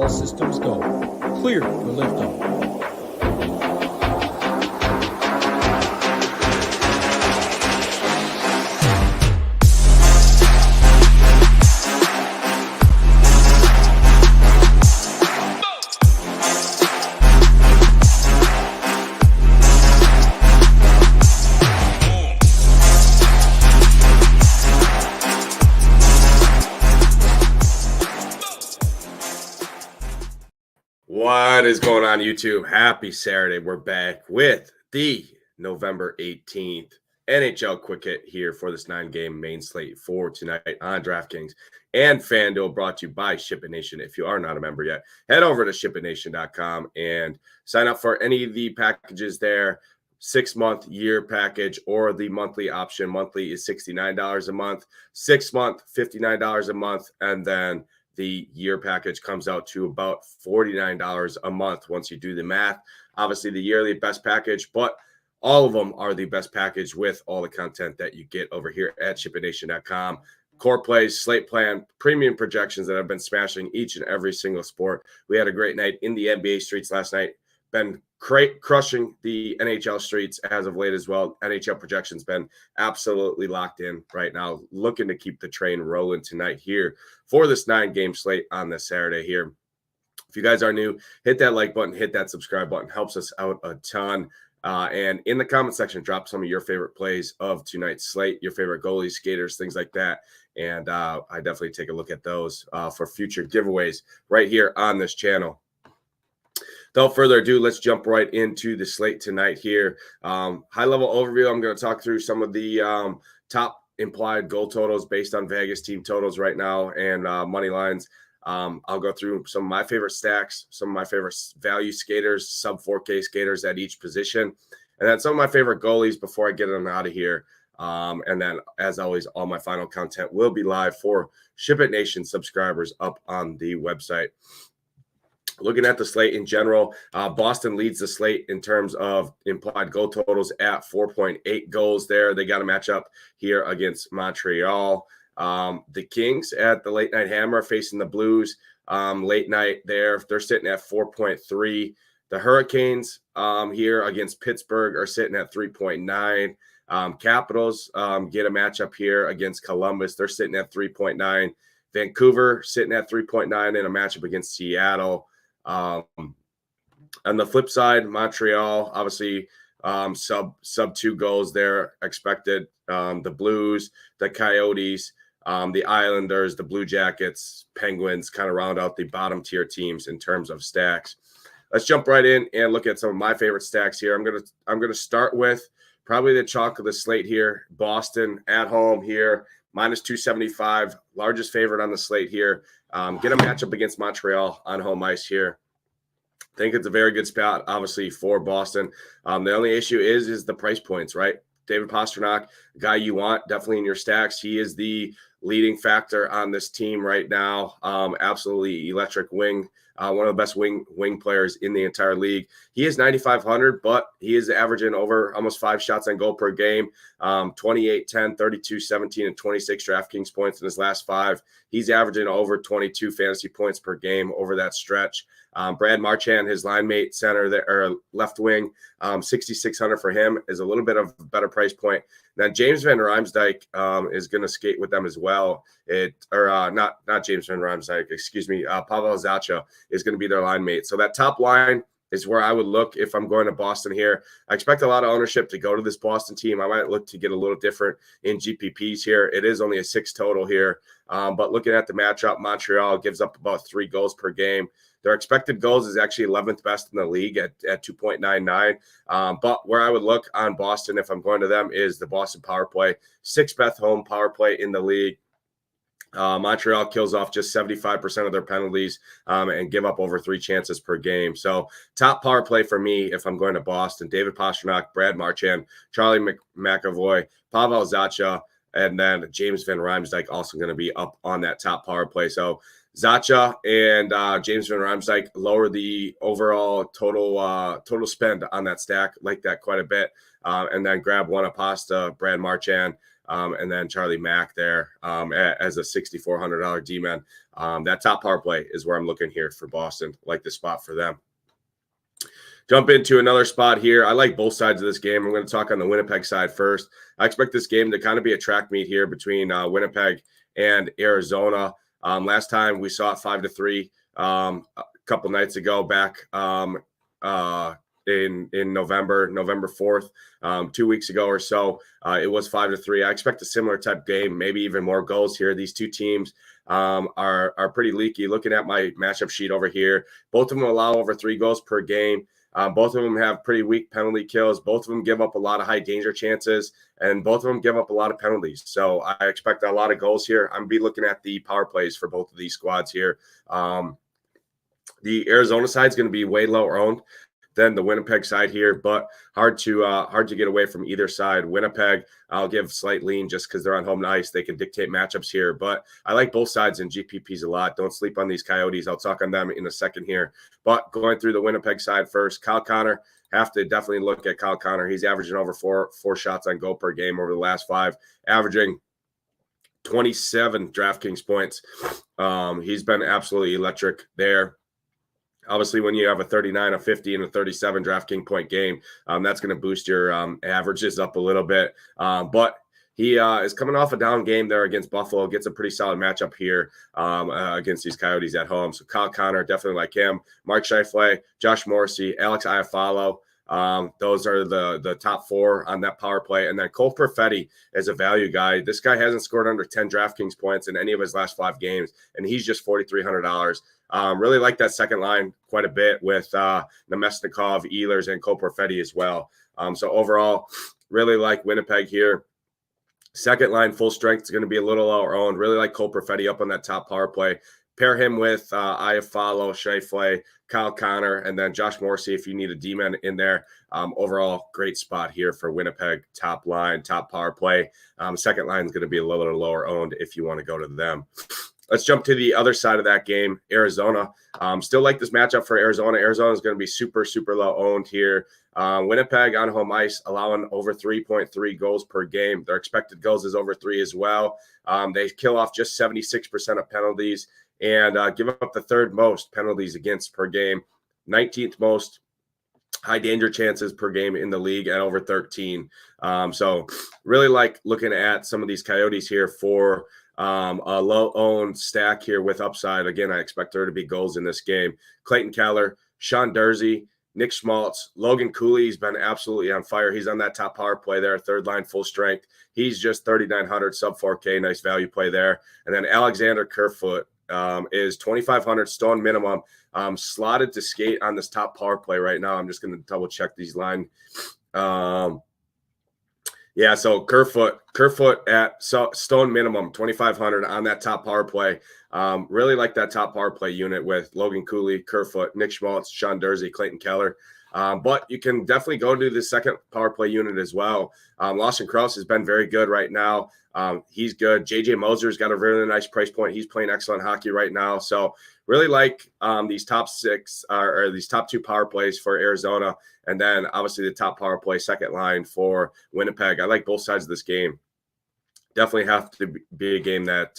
All systems go. Clear for liftoff. What is going on, YouTube? Happy Saturday. We're back with the November 18th NHL Quick Hit here for this 9-game main slate for tonight on DraftKings and FanDuel, brought to you by SHIPIT Nation. If you are not a member yet, head over to SHIPITNation.com and sign up for any of the packages there. 6-month year package or the monthly option. Monthly is $69 a month, 6-month, $59 a month, and then the year package comes out to about $49 a month once you do the math. Obviously, the yearly best package, but all of them are the best package with all the content that you get over here at ShipItNation.com. Core plays, slate plan, premium projections that have been smashing each and every single sport. We had a great night in the NBA streets last night. Been crushing the NHL streets as of late as well. NHL projections been absolutely locked in right now. Looking to keep the train rolling tonight here for this 9-game slate on this Saturday here. If you guys are new, hit that like button, hit that subscribe button. Helps us out a ton. And in the comment section, drop some of your favorite plays of tonight's slate, your favorite goalies, skaters, things like that. And I definitely take a look at those for future giveaways right here on this channel. Without further ado, let's jump right into the slate tonight here. High-level overview, I'm going to talk through some of the top implied goal totals based on Vegas team totals right now and money lines. I'll go through some of my favorite stacks, some of my favorite value skaters, sub-4K skaters at each position, and then some of my favorite goalies before I get them out of here. And then, as always, all my final content will be live for ShipIt Nation subscribers up on the website. Looking at the slate in general, Boston leads the slate in terms of implied goal totals at 4.8 goals there. They got a matchup here against Montreal. The Kings at the late night hammer facing the Blues late night there. They're sitting at 4.3. The Hurricanes here against Pittsburgh are sitting at 3.9. Capitals get a matchup here against Columbus. They're sitting at 3.9. Vancouver sitting at 3.9 in a matchup against Seattle. On the flip side, Montreal, obviously, sub 2 goals there expected. The Blues, the Coyotes, the Islanders, the Blue Jackets, Penguins kind of round out the bottom tier teams in terms of stacks. Let's jump right in and look at some of my favorite stacks here. I'm gonna start with probably the chalk of the slate here. Boston at home here, minus 275, largest favorite on the slate here. Get a matchup against Montreal on home ice here. I think it's a very good spot, obviously, for Boston. The only issue is the price points, right? David Pastrnak, a guy you want definitely in your stacks. He is the leading factor on this team right now. Absolutely electric wing. One of the best wing players in the entire league. He is 9,500, but he is averaging over almost 5 shots on goal per game. 28, 10, 32, 17, and 26 DraftKings points in his last 5. He's averaging over 22 fantasy points per game over that stretch. Brad Marchand, his line mate center there, or left wing, 6,600 for him is a little bit of a better price point. Now James Van Riemsdyk is going to skate with them as well. Not James Van Riemsdyk, excuse me. Pavel Zacha is going to be their line mate. So that top line is where I would look if I'm going to Boston here. I expect a lot of ownership to go to this Boston team. I might look to get a little different in GPPs here. It is only a 6 total here. But looking at the matchup, Montreal gives up about 3 goals per game. Their expected goals is actually 11th best in the league at 2.99. But where I would look on Boston if I'm going to them is the Boston power play. 6th best home power play in the league. Montreal kills off just 75% of their penalties and give up over 3 chances per game. So top power play for me if I'm going to Boston, David Pastrnak, Brad Marchand, Charlie McAvoy, Pavel Zacha, and then James Van Riemsdyk also going to be up on that top power play. So Zacha and James Van Riemsdyk lower the overall total spend on that stack, like that quite a bit. And then grab one Apasta, Brad Marchand, and then Charlie Mack there as a $6,400 D-man. That top power play is where I'm looking here for Boston. Like the spot for them. Jump into another spot here. I like both sides of this game. I'm going to talk on the Winnipeg side first. I expect this game to kind of be a track meet here between Winnipeg and Arizona. Last time we saw it 5-3 a couple nights ago back in November 4th, 2 weeks ago or so. It was 5-3. I expect a similar type game, maybe even more goals here. These two teams are pretty leaky. Looking at my matchup sheet over here, both of them allow over 3 goals per game. Both of them have pretty weak penalty kills. Both of them give up a lot of high danger chances, and both of them give up a lot of penalties. So I expect a lot of goals here. I'm going to be looking at the power plays for both of these squads here. The Arizona side is going to be way lower owned than the Winnipeg side here, but hard to get away from either side. Winnipeg, I'll give slight lean just because they're on home ice. They can dictate matchups here, but I like both sides in GPPs a lot. Don't sleep on these Coyotes. I'll talk on them in a second here. But going through the Winnipeg side first, Kyle Connor, have to definitely look at Kyle Connor. He's averaging over four shots on goal per game over the last 5, averaging 27 DraftKings points. He's been absolutely electric there. Obviously, when you have a 39, a 50, and a 37 DraftKings point game, that's going to boost your averages up a little bit. But he is coming off a down game there against Buffalo, gets a pretty solid matchup here against these Coyotes at home. So Kyle Connor, definitely like him. Mark Scheifele, Josh Morrissey, Alex Iafallo. Those are the top 4 on that power play. And then Cole Perfetti is a value guy. This guy hasn't scored under 10 DraftKings points in any of his last 5 games, and he's just $4,300. Really like that second line quite a bit with Nemesnikov, Ehlers, and Cole Perfetti as well. So overall, really like Winnipeg here. Second line full strength is going to be a little lower owned. Really like Cole Perfetti up on that top power play. Pair him with Iafallo, Scheifele, Kyle Connor, and then Josh Morrissey if you need a D-man in there. Overall, great spot here for Winnipeg. Top line, top power play. Second line is going to be a little lower owned if you want to go to them. Let's jump to the other side of that game, Arizona. Still like this matchup for Arizona. Arizona is going to be super, super low owned here. Winnipeg on home ice allowing over 3.3 goals per game. Their expected goals is over 3 as well. They kill off just 76% of penalties and give up the 3rd most penalties against per game, 19th most high danger chances per game in the league at over 13. So really like looking at some of these Coyotes here for a low-owned stack here with upside. Again, I expect there to be goals in this game. Clayton Keller, Sean Durzi, Nick Schmaltz, Logan Cooley's been absolutely on fire. He's on that top power play there, third line full strength. He's just 3,900, sub 4K, nice value play there. And then Alexander Kerfoot is 2,500 stone minimum, slotted to skate on this top power play right now. I'm just going to double check these line. Yeah, so Kerfoot at stone minimum, 2,500 on that top power play. Really like that top power play unit with Logan Cooley, Kerfoot, Nick Schmaltz, Sean Durzi, Clayton Keller. But you can definitely go to the second power play unit as well. Lawson Krause has been very good right now. He's good. JJ Moser's got a really nice price point. He's playing excellent hockey right now. So really like these top 6 or these top 2 power plays for Arizona. And then obviously the top power play second line for Winnipeg. I like both sides of this game. Definitely have to be a game that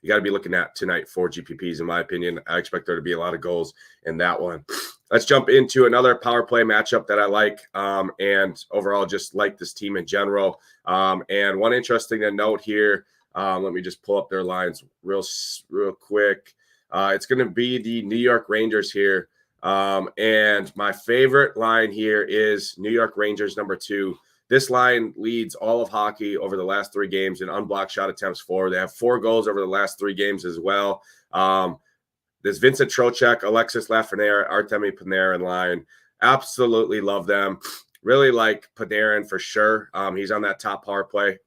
you got to be looking at tonight for GPPs, in my opinion. I expect there to be a lot of goals in that one. Let's jump into another power play matchup that I like, and overall just like this team in general. And one interesting to note here, let me just pull up their lines real quick. It's going to be the New York Rangers here. And my favorite line here is New York Rangers number 2. This line leads all of hockey over the last 3 games in unblocked shot attempts for. They have 4 goals over the last 3 games as well. This Vincent Trocheck, Alexis Lafreniere, Artemi Panarin line. Absolutely love them. Really like Panarin for sure. He's on that top power play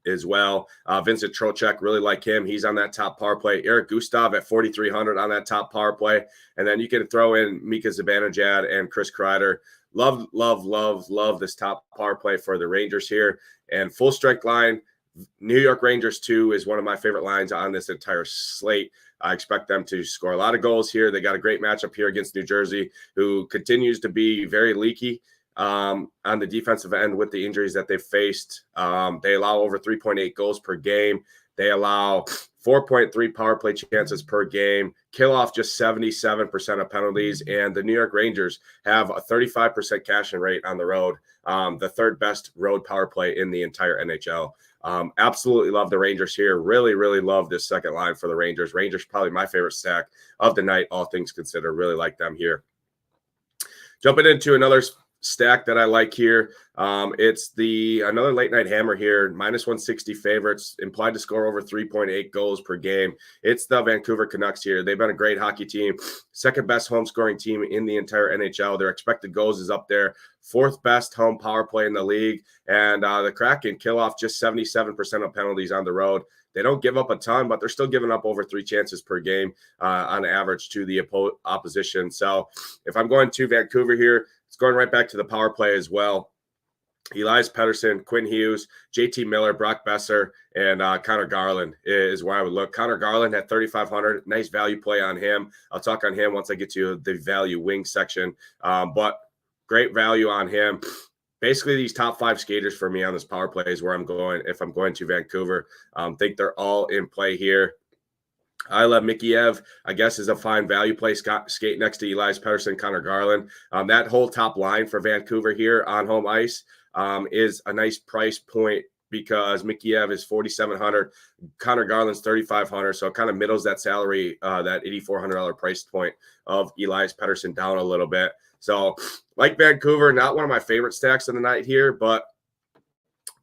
as well. Vincent Trocheck, really like him. He's on that top power play. Eric Gustav at 4,300 on that top power play. And then you can throw in Mika Zibanejad and Chris Kreider. Love this top power play for the Rangers here. And full strength line, New York Rangers 2 is one of my favorite lines on this entire slate. I expect them to score a lot of goals here. They got a great matchup here against New Jersey, who continues to be very leaky. on the defensive end with the injuries that they've faced. They allow over 3.8 goals per game. They allow 4.3 power play chances per game, kill off just 77% of penalties, and the New York Rangers have a 35% cash-in rate on the road, the third best road power play in the entire NHL. Absolutely love the Rangers here. Really, really love this second line for the Rangers. Rangers probably my favorite stack of the night, all things considered. Really like them here. Jumping into another stack that I like here. It's another late night hammer here, minus 160 favorites, implied to score over 3.8 goals per game. It's the Vancouver Canucks here. They've been a great hockey team, second best home scoring team in the entire NHL. Their expected goals is up there, fourth best home power play in the league, and the Kraken kill off just 77% of penalties on the road. They don't give up a ton, but they're still giving up over 3 chances per game on average to the opposition. So if I'm going to Vancouver here, it's going right back to the power play as well. Elias Pettersson, Quinn Hughes, JT Miller, Brock Besser, and Connor Garland is where I would look. Connor Garland at 3,500, nice value play on him. I'll talk on him once I get to the value wing section, but great value on him. Basically, these top 5 skaters for me on this power play is where I'm going if I'm going to Vancouver. Think they're all in play here. Ilya Mikheyev, I guess, is a fine value play. Skate next to Elias Pettersson, Connor Garland. That whole top line for Vancouver here on home ice is a nice price point because Mikheyev is 4,700, Connor Garland's 3,500, so it kind of middles that salary, that $8,400 price point of Elias Pettersson down a little bit. So, like Vancouver, not one of my favorite stacks of the night here, but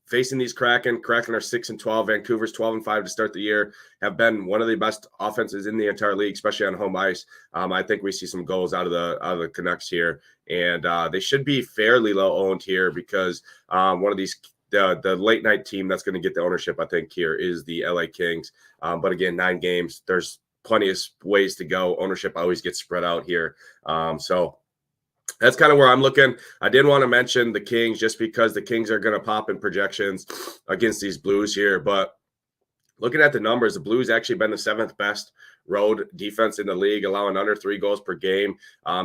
facing these Kraken are 6-12. Vancouver's 12-5 to start the year. Have been one of the best offenses in the entire league, especially on home ice. I think we see some goals out of the Canucks here, and they should be fairly low owned here because one of these the late night team that's going to get the ownership, I think, here is the LA Kings. But again, 9 games. There's plenty of ways to go. Ownership always gets spread out here. So that's kind of where I'm looking. I did want to mention the Kings just because the Kings are going to pop in projections against these Blues here. But looking at the numbers, the Blues actually been the 7th best road defense in the league, allowing under 3 goals per game.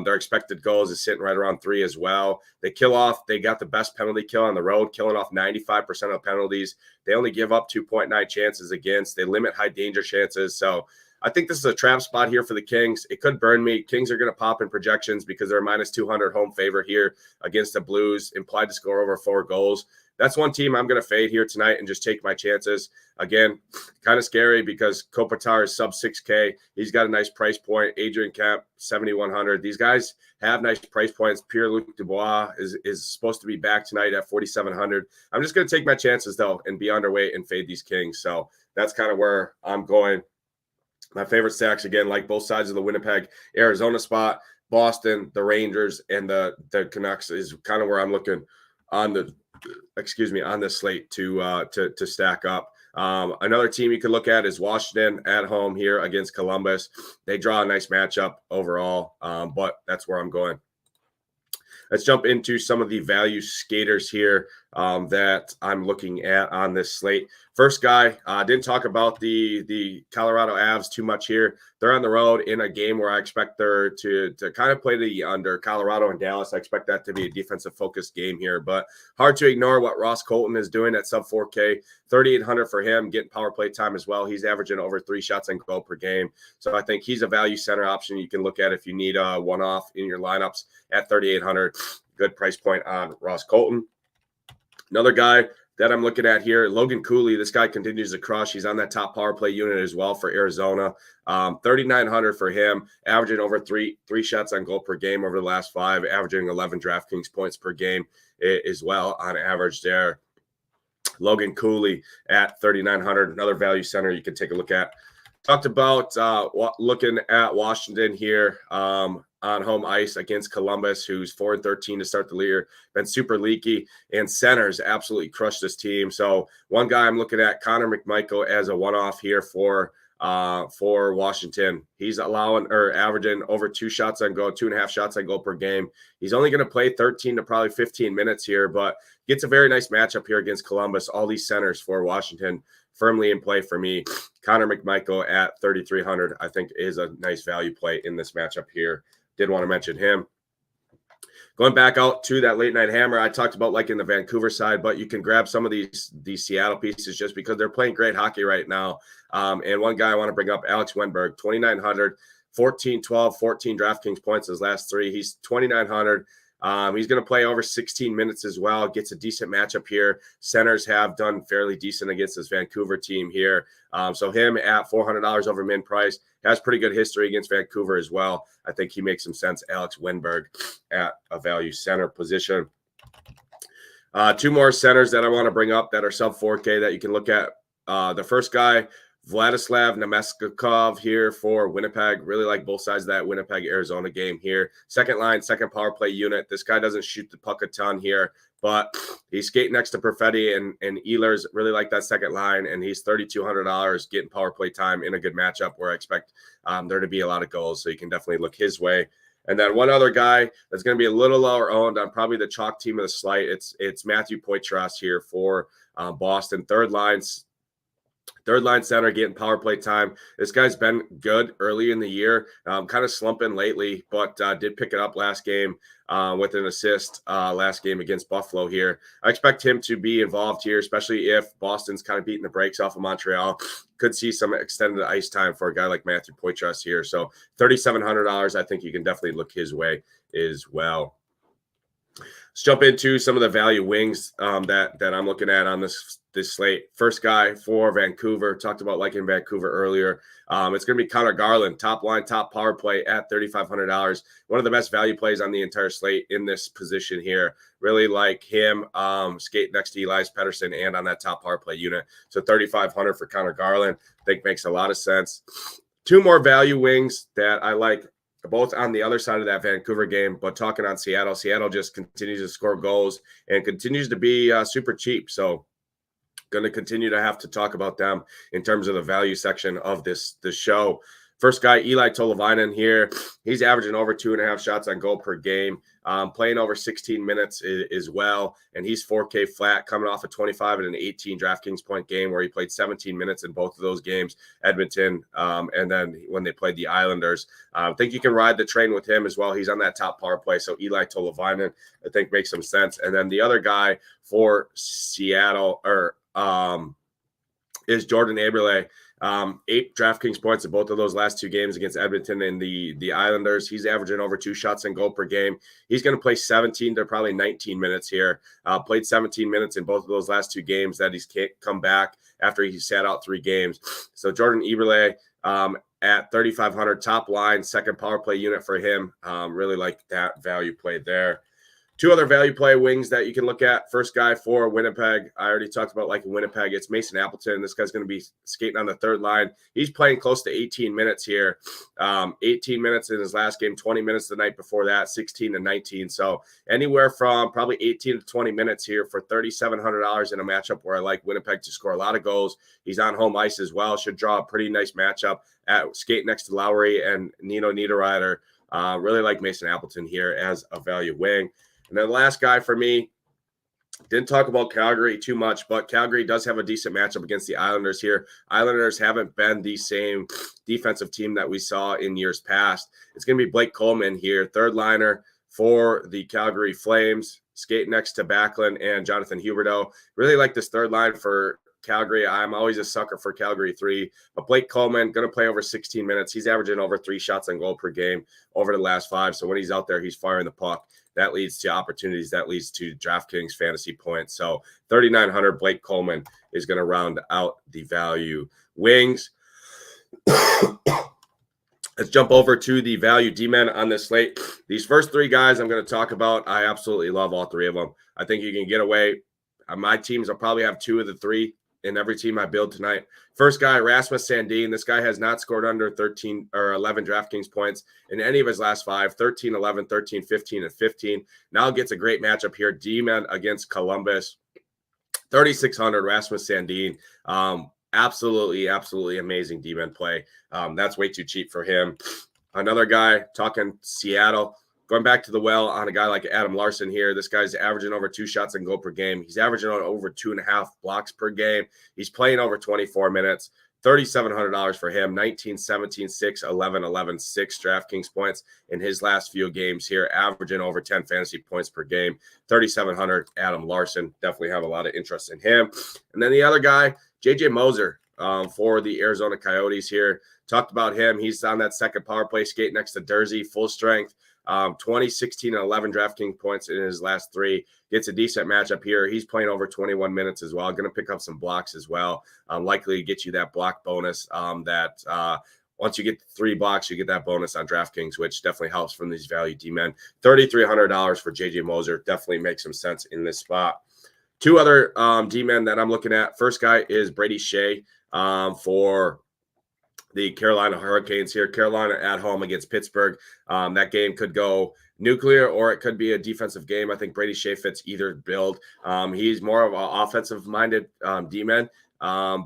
Their expected goals is sitting right around 3 as well. They got the best penalty kill on the road, killing off 95% of penalties. They only give up 2.9 chances against. They limit high danger chances. So I think this is a trap spot here for the Kings. It could burn me. Kings are going to pop in projections because they're minus 200 home favorite here against the Blues, implied to score over 4 goals. That's one team I'm going to fade here tonight and just take my chances. Again, kind of scary because Kopitar is sub 6K. He's got a nice price point. Adrian Kemp, 7,100. These guys have nice price points. Pierre-Luc Dubois is supposed to be back tonight at 4,700. I'm just going to take my chances, though, and be underweight and fade these Kings. So that's kind of where I'm going. My favorite stacks, again, like both sides of the Winnipeg, Arizona spot, Boston, the Rangers, and the Canucks is kind of where I'm looking on this slate to stack up. Another team you could look at is Washington at home here against Columbus. They draw a nice matchup overall, but that's where I'm going. Let's jump into some of the value skaters here that I'm looking at on this slate. First guy, didn't talk about the Colorado Avs too much here. They're on the road in a game where I expect them to kind of play the under. Colorado and Dallas, I expect that to be a defensive-focused game here. But hard to ignore what Ross Colton is doing at sub-4K. 3,800 for him, getting power play time as well. He's averaging over 3 shots on goal per game. So I think he's a value center option you can look at if you need a one-off in your lineups at 3,800. Good price point on Ross Colton. Another guy that I'm looking at here, Logan Cooley. This guy continues to crush. He's on that top power play unit as well for Arizona. 3,900 for him, averaging over three shots on goal per game over the last 5, averaging 11 DraftKings points per game as well on average there. Logan Cooley at 3,900, another value center you can take a look at. Talked about looking at Washington here on home ice against Columbus, who's 4-13 to start the year, been super leaky, and centers absolutely crushed this team. So one guy I'm looking at, Connor McMichael, as a one-off here for Washington. He's averaging over 2 shots on goal, 2.5 shots on goal per game. He's only going to play 13 to probably 15 minutes here, but gets a very nice matchup here against Columbus. All these centers for Washington firmly in play for me. Connor McMichael at 3,300, I think, is a nice value play in this matchup here. Did want to mention him. Going back out to that late night hammer, I talked about like in the Vancouver side, but you can grab some of these Seattle pieces just because they're playing great hockey right now. And one guy I want to bring up, Alex Wenberg, 2,900, 14, 12, 14 DraftKings points his last three. He's 2,900. He's going to play over 16 minutes as well. Gets a decent matchup here. Centers have done fairly decent against this Vancouver team here. So him at $400 over min price has pretty good history against Vancouver as well. I think he makes some sense. Alex Wenberg at a value center position. Two more centers that I want to bring up that are sub 4K that you can look at. The first guy, Vladislav Namestnikov here for Winnipeg. Really like both sides of that Winnipeg-Arizona game here. Second line, second power play unit. This guy doesn't shoot the puck a ton here, but he's skating next to Perfetti and Ehlers. Really like that second line, and he's $3,200 getting power play time in a good matchup where I expect there to be a lot of goals, so you can definitely look his way. And then one other guy that's going to be a little lower owned on probably the chalk team of the slate. It's Matthew Poitras here for Boston. Third line center getting power play time. This guy's been good early in the year, kind of slumping lately, but did pick it up last game with an assist last game against Buffalo here. I expect him to be involved here, especially if Boston's kind of beating the brakes off of Montreal. Could see some extended ice time for a guy like Matthew Poitras here. So $3,700, I think you can definitely look his way as well. Let's jump into some of the value wings that I'm looking at on this slate. First guy for Vancouver, talked about liking Vancouver earlier. It's going to be Connor Garland, top line, top power play at $3,500. One of the best value plays on the entire slate in this position here. Really like him skate next to Elias Pettersson and on that top power play unit. So $3,500 for Connor Garland, I think makes a lot of sense. Two more value wings that I like, both on the other side of that Vancouver game, but talking on Seattle. Seattle just continues to score goals and continues to be super cheap. So going to continue to have to talk about them in terms of the value section of this show. First guy, Eli Tolvanen here. He's averaging over 2.5 shots on goal per game, playing over 16 minutes as well. And he's 4K flat, coming off a 25 and an 18 DraftKings point game where he played 17 minutes in both of those games, Edmonton, and then when they played the Islanders. I think you can ride the train with him as well. He's on that top power play. So Eli Tolvanen, I think, makes some sense. And then the other guy for Seattle is Jordan Eberle. 8 DraftKings points in both of those last two games against Edmonton and the Islanders. He's averaging over 2 shots on goal per game. He's going to play 17 to probably 19 minutes here. Played 17 minutes in both of those last two games that he's come back after he sat out 3 games. So Jordan Eberle at $3,500, top line, second power play unit for him. Really like that value play there. Two other value play wings that you can look at. First guy for Winnipeg, I already talked about liking Winnipeg. It's Mason Appleton. This guy's going to be skating on the third line. He's playing close to 18 minutes here. 18 minutes in his last game, 20 minutes the night before that, 16 to 19. So anywhere from probably 18 to 20 minutes here for $3,700 in a matchup where I like Winnipeg to score a lot of goals. He's on home ice as well. Should draw a pretty nice matchup at skate next to Lowry and Nino Niederreiter. Really like Mason Appleton here as a value wing. And then the last guy for me, didn't talk about Calgary too much, but Calgary does have a decent matchup against the Islanders here. Islanders haven't been the same defensive team that we saw in years past. It's going to be Blake Coleman here, third liner for the Calgary Flames, skate next to Backlund and Jonathan Huberdeau. Really like this third line for Calgary. I'm always a sucker for Calgary 3, but Blake Coleman going to play over 16 minutes. He's averaging over 3 shots on goal per game over the last 5. So when he's out there, he's firing the puck. That leads to opportunities. That leads to DraftKings fantasy points. So 3,900 Blake Coleman is going to round out the value wings. Let's jump over to the value D-men on this slate. These first 3 guys I'm going to talk about, I absolutely love all 3 of them. I think you can get away. My teams will probably have 2 of the 3 in every team I build tonight. First guy, Rasmus Sandin. This guy has not scored under 13 or 11 DraftKings points in any of his last 5, 13, 11, 13, 15, and 15. Now gets a great matchup here. D-men against Columbus. 3,600, Rasmus Sandin. Absolutely amazing D-men play. That's way too cheap for him. Another guy, talking Seattle, Going back to the well on a guy like Adam Larson here, this guy's averaging over 2 shots and goal per game. He's averaging on over 2.5 blocks per game. He's playing over 24 minutes. $3,700 for him. 19, 17, 6, 11, 11, 6 DraftKings points in his last few games here, averaging over 10 fantasy points per game. 3,700, Adam Larson. Definitely have a lot of interest in him. And then the other guy, JJ Moser, for the Arizona Coyotes here. Talked about him. He's on that second power play skate next to Dursey, full strength. 20, 16, and 11 DraftKings points in his last 3. Gets a decent matchup here. He's playing over 21 minutes as well. Going to pick up some blocks as well. Likely to get you that block bonus once you get 3 blocks, you get that bonus on DraftKings, which definitely helps from these value D-men. $3,300 for JJ Moser. Definitely makes some sense in this spot. 2 other D-men that I'm looking at. First guy is Brady Shea for the Carolina Hurricanes here. Carolina at home against Pittsburgh. That game could go nuclear or it could be a defensive game. I think Brady Shea fits either build. He's more of an offensive-minded D-man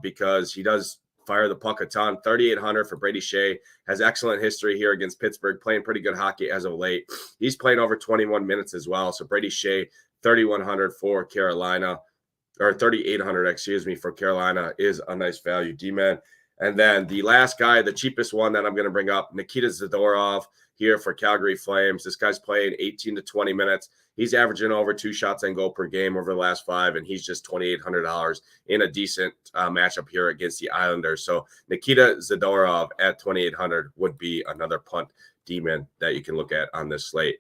because he does fire the puck a ton. 3,800 for Brady Shea. Has excellent history here against Pittsburgh, playing pretty good hockey as of late. He's playing over 21 minutes as well. So Brady Shea, 3,100 for Carolina, or 3,800, excuse me, for Carolina is a nice value D-man. And then the last guy, the cheapest one that I'm going to bring up, Nikita Zadorov here for Calgary Flames. This guy's playing 18 to 20 minutes. He's averaging over 2 shots on goal per game over the last 5, and he's just $2,800 in a decent matchup here against the Islanders. So Nikita Zadorov at 2,800 would be another punt demon that you can look at on this slate.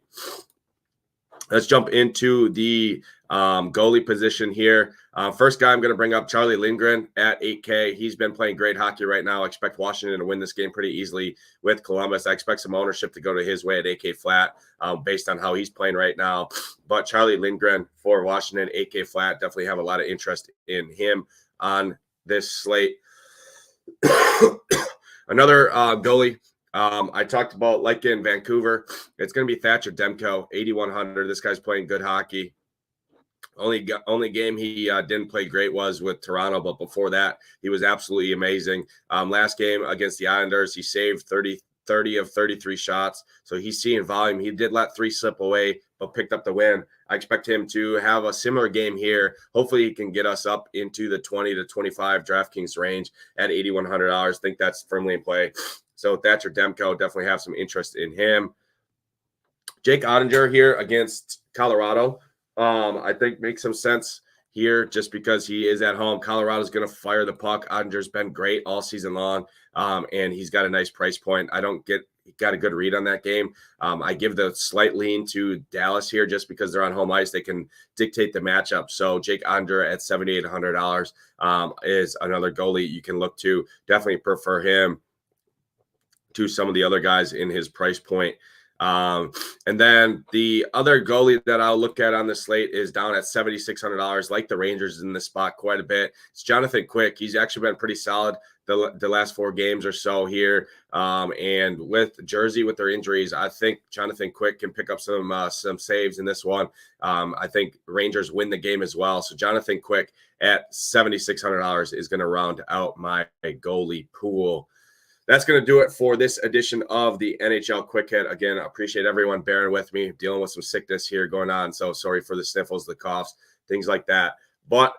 Let's jump into the goalie position here. First guy I'm going to bring up, Charlie Lindgren at 8K. He's been playing great hockey right now. I expect Washington to win this game pretty easily with Columbus. I expect some ownership to go to his way at 8K flat based on how he's playing right now. But Charlie Lindgren for Washington, 8K flat, definitely have a lot of interest in him on this slate. Another goalie I talked about, like in Vancouver, it's going to be Thatcher Demko, 8,100. This guy's playing good hockey. Only game he didn't play great was with Toronto, but before that, he was absolutely amazing. Last game against the Islanders, he saved 30 of 33 shots, so he's seeing volume. He did let 3 slip away, but picked up the win. I expect him to have a similar game here. Hopefully, he can get us up into the 20 to 25 DraftKings range at $8,100. I think that's firmly in play. So Thatcher Demko, definitely have some interest in him. Jake Ottinger here against Colorado. I think makes some sense here just because he is at home. Colorado's going to fire the puck. Ottinger's been great all season long, and he's got a nice price point. Got a good read on that game. I give the slight lean to Dallas here just because they're on home ice. They can dictate the matchup. So Jake Ottinger at $7,800 is another goalie you can look to. Definitely prefer him to some of the other guys in his price point. And then the other goalie that I'll look at on the slate is down at $7,600. Like the Rangers in this spot quite a bit. It's Jonathan Quick. He's actually been pretty solid the last 4 games or so here. And with Jersey, with their injuries, I think Jonathan Quick can pick up some saves in this one. I think Rangers win the game as well. So Jonathan Quick at $7,600 is going to round out my goalie pool. That's going to do it for this edition of the NHL Quick Hit. Again, I appreciate everyone bearing with me, dealing with some sickness here going on. So sorry for the sniffles, the coughs, things like that. But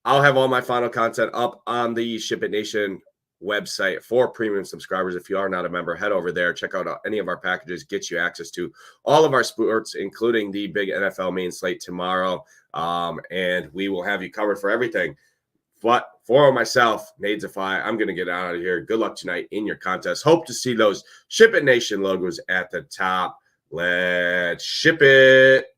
I'll have all my final content up on the SHIPIT Nation website for premium subscribers. If you are not a member, head over there, check out any of our packages, get you access to all of our sports, including the big NFL main slate tomorrow. And we will have you covered for everything. But for myself, Nadesify, I'm going to get out of here. Good luck tonight in your contest. Hope to see those SHIPIT Nation logos at the top. Let's ship it.